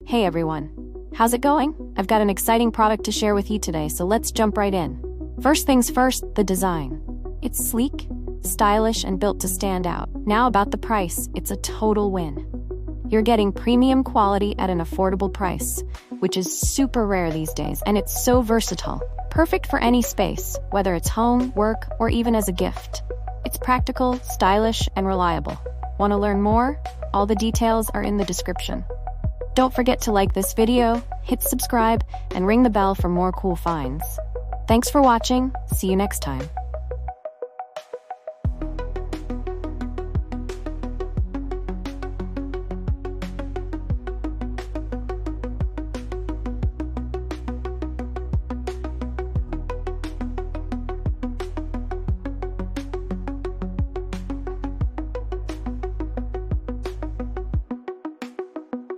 Hey everyone. How's it going? I've got an exciting product to share with you today, so let's jump right in. First things first, the design. It's sleek, stylish, and built to stand out. Now about the price, it's a total win. You're getting premium quality at an affordable price, which is super rare these days, and it's so versatile. Perfect for any space, whether it's home, work, or even as a gift. It's practical, stylish, and reliable. Want to learn more? All the details are in the description. Don't forget to like this video, hit subscribe, and ring the bell for more cool finds. Thanks for watching. See you next time.